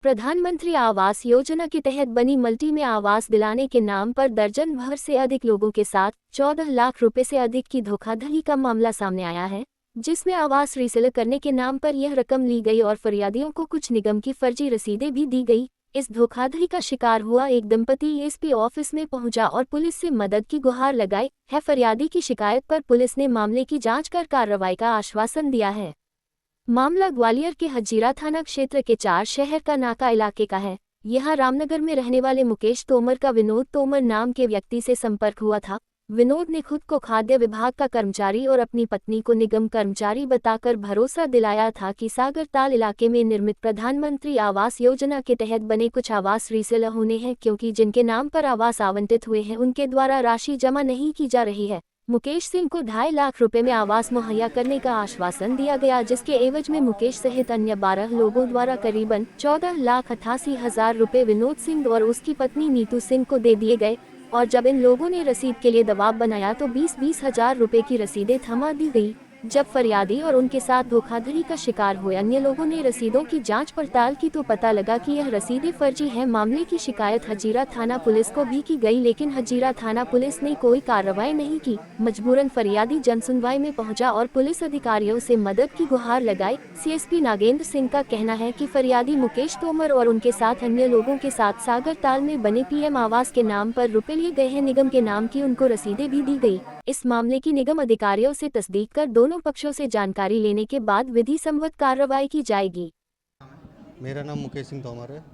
प्रधानमंत्री आवास योजना के तहत बनी मल्टी में आवास दिलाने के नाम पर दर्जन भर से अधिक लोगों के साथ 14 लाख रुपए से अधिक की धोखाधड़ी का मामला सामने आया है, जिसमें आवास रीसेल करने के नाम पर यह रकम ली गई और फरियादियों को कुछ निगम की फर्जी रसीदें भी दी गई। इस धोखाधड़ी का शिकार हुआ एक दंपति एसपी ऑफिस में पहुंचा और पुलिस से मदद की गुहार लगाई है। फरियादी की शिकायत पर पुलिस ने मामले की जांच कर कार्रवाई का आश्वासन दिया है। मामला ग्वालियर के हजीरा थाना क्षेत्र के 4 शहर का नाका इलाके का है। यहां रामनगर में रहने वाले मुकेश तोमर का विनोद तोमर नाम के व्यक्ति से संपर्क हुआ था। विनोद ने खुद को खाद्य विभाग का कर्मचारी और अपनी पत्नी को निगम कर्मचारी बताकर भरोसा दिलाया था कि सागरताल इलाके में निर्मित प्रधानमंत्री आवास योजना के तहत बने कुछ आवास रीसेल होने हैं, क्योंकि जिनके नाम पर आवास आवंटित हुए हैं उनके द्वारा राशि जमा नहीं की जा रही है। मुकेश सिंह को 2.5 लाख रुपए में आवास मुहैया करने का आश्वासन दिया गया, जिसके एवज में मुकेश सहित अन्य 12 लोगों द्वारा करीबन 14,88,000 रुपए विनोद सिंह और उसकी पत्नी नीतू सिंह को दे दिए गए। और जब इन लोगों ने रसीद के लिए दबाव बनाया तो 20-20 हजार रुपए की रसीदें थमा दी गई। जब फरियादी और उनके साथ धोखाधड़ी का शिकार हुए अन्य लोगों ने रसीदों की जांच पड़ताल की तो पता लगा कि यह रसीदें फर्जी हैं। मामले की शिकायत हजीरा थाना पुलिस को भी की गई, लेकिन हजीरा थाना पुलिस ने कोई कार्रवाई नहीं की। मजबूरन फरियादी जनसुनवाई में पहुंचा और पुलिस अधिकारियों से मदद की गुहार लगाई। सीएसपी नागेंद्र सिंह का कहना है कि फरियादी मुकेश तोमर और उनके साथ अन्य लोगों के साथ सागरताल में बने पीएम आवास के नाम पर रुपए लिए गए हैं। निगम के नाम की उनको रसीदें भी दी गई। इस मामले की निगम अधिकारियों से तस्दीक कर दोनों पक्षों से जानकारी लेने के बाद विधि सम्मत कार्रवाई की जाएगी। मेरा नाम मुकेश सिंह तोमर है।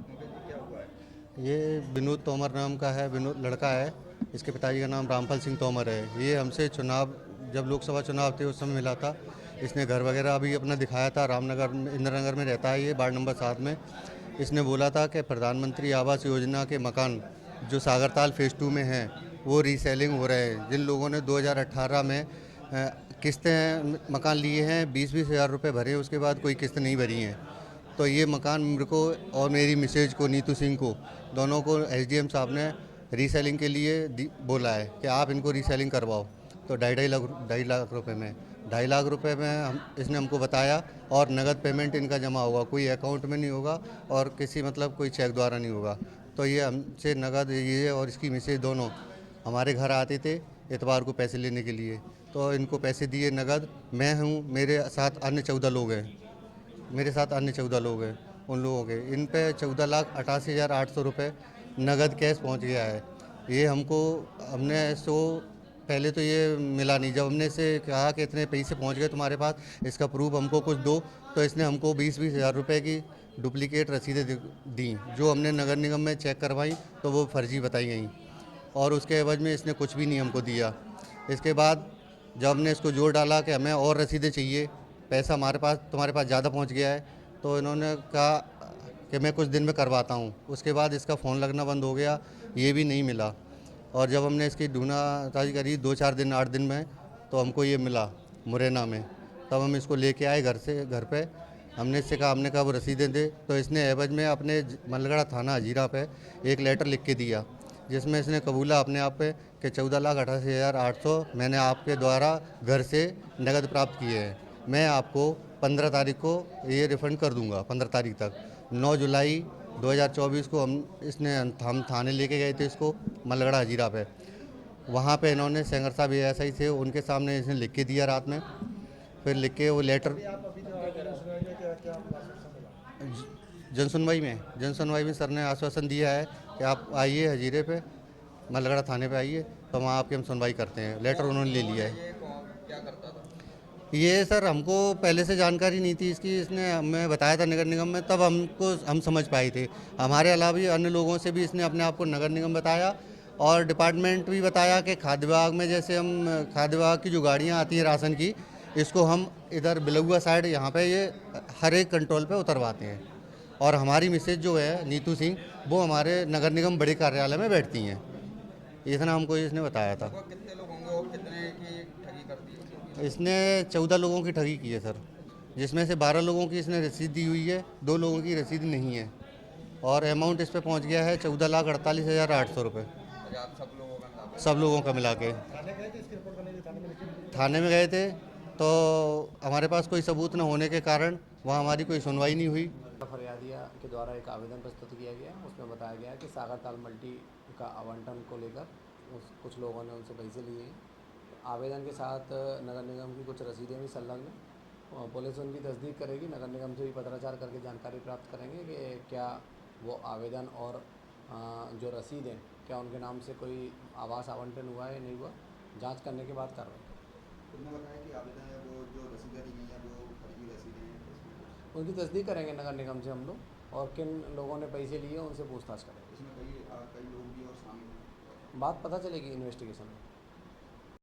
ये विनोद तोमर नाम का है, विनोद लड़का है। इसके पिताजी का नाम रामफल सिंह तोमर है। ये हमसे चुनाव, जब लोकसभा चुनाव थे उस समय मिला था। इसने घर वगैरह अभी अपना दिखाया था। रामनगर में, इंदिरा नगर में रहता है ये, वार्ड नंबर 7 में। इसने बोला था कि प्रधानमंत्री आवास योजना के मकान जो सागरताल फेज़ 2 में हैं वो रीसेलिंग हो रहे हैं। जिन लोगों ने 2018 में किस्तें मकान लिए हैं, 20-20 हज़ार रुपये भरे, उसके बाद कोई किस्त नहीं भरी हैं। तो ये मकान मेरे को और मेरी मिसेज को, नीतू सिंह को, दोनों को एसडीएम साहब ने रीसेलिंग के लिए बोला है कि आप इनको रीसेलिंग करवाओ। तो 2.5 लाख रुपए में 2.5 लाख रुपए में इसने हमको बताया और नगद पेमेंट इनका जमा होगा, कोई अकाउंट में नहीं होगा और किसी कोई चेक द्वारा नहीं होगा। तो ये हमसे नगद, ये और इसकी मिसेज दोनों हमारे घर आते थे इतवार को पैसे लेने के लिए, तो इनको पैसे दिए नगद। मैं हूँ, मेरे साथ अन्य 14 लोग हैं। उन लोगों के इन पे 14,88,800 रुपये नगद कैश पहुँच गया है। ये हमने इसको पहले तो ये मिला नहीं। जब हमने इसे कहा कि इतने पैसे पहुँच गए तुम्हारे पास, इसका प्रूफ हमको कुछ दो, तो इसने हमको 20-20 हज़ार रुपये की डुप्लीकेट रसीदें दी। जो हमने नगर निगम में चेक करवाई तो वो फर्जी बताई गई और उसके एवज में इसने कुछ भी नहीं हमको दिया। इसके बाद जब हमने इसको जोर डाला कि हमें और रसीदें चाहिए, पैसा तुम्हारे पास ज़्यादा पहुंच गया है, तो इन्होंने कहा कि मैं कुछ दिन में करवाता हूं। उसके बाद इसका फ़ोन लगना बंद हो गया, ये भी नहीं मिला। और जब हमने इसकी ढूंढताछ करी 2-4 दिन 8 दिन में, तो हमको ये मिला मुरैना में। तब हम इसको लेके आए घर पे। हमने कहा वो रसीदें दे, तो इसने एवज में अपने मलगड़ा थाना हजीरा पे एक लेटर लिख के दिया, जिसमें इसने कबूला अपने आप पे कि 14,88,800 मैंने आपके द्वारा घर से नगद प्राप्त किए हैं। मैं आपको 15 तारीख को ये रिफ़ंड कर दूंगा, 15 तारीख तक। 9 जुलाई 2024 को हम थाने लेके गए थे इसको, मलगड़ा हजीरा पे। वहाँ पे इन्होंने सेंगर साहब एएसआई थे, उनके सामने इसने लिख के दिया रात में। फिर लिख के वो लेटर जनसुनवाई में सर ने आश्वासन दिया है कि आप आइए हजीरे पे, मलगड़ा थाने पे आइए, तो वहाँ आपकी हम सुनवाई करते हैं। लेटर उन्होंने ले लिया है। ये सर हमको पहले से जानकारी नहीं थी इसकी। इसने हमें बताया था नगर निगम में, तब हम समझ पाए थे। हमारे अलावा भी अन्य लोगों से भी इसने अपने आप को नगर निगम बताया और डिपार्टमेंट भी बताया कि खाद्य विभाग में, जैसे हम खाद्य विभाग की जो गाड़ियाँ आती हैं राशन की, इसको हम इधर बिलुआ साइड यहाँ पे ये हर एक कंट्रोल पे उतरवाते हैं। और हमारी मिसेज जो है नीतू सिंह, वो हमारे नगर निगम बड़े कार्यालय में बैठती हैं। इतना हमको इसने बताया था। कितने लोग होंगे और कितने की ठगी कर दी? इसने 14 लोगों की ठगी की है सर, जिसमें से 12 लोगों की इसने रसीद दी हुई है, 2 लोगों की रसीद नहीं है। और अमाउंट इस पे पहुँच गया है 14,48,800 रुपये, सब लोगों का मिला के। थाने में गए थे तो हमारे पास कोई सबूत न होने के कारण वहाँ हमारी कोई सुनवाई नहीं हुई। फरियादिया के द्वारा एक आवेदन प्रस्तुत किया गया। उसमें बताया गया कि सागर ताल मल्टी का आवंटन को लेकर कुछ लोगों ने उनसे पैसे लिए हैं। आवेदन के साथ नगर निगम की कुछ रसीदें भी संलग्न हैं। पुलिस उनकी तस्दीक करेगी। नगर निगम से भी पत्राचार करके जानकारी प्राप्त करेंगे कि क्या वो आवेदन और जो रसीद हैं क्या उनके नाम से कोई आवास आवंटन हुआ है या नहीं हुआ, जांच करने के बाद कार्रवाई करेंगे। उन्होंने बताया कि आवेदन है वो जो रसीदें दी गई हैं वो फर्जी रसीदें हैं, इसमें उनकी तस्दीक करेंगे नगर निगम से हम लोग, और किन लोगों ने पैसे लिए उनसे पूछताछ करेंगे। इसमें कई लोग भी और शामिल हैं। बात पता चलेगी इन्वेस्टिगेशन में।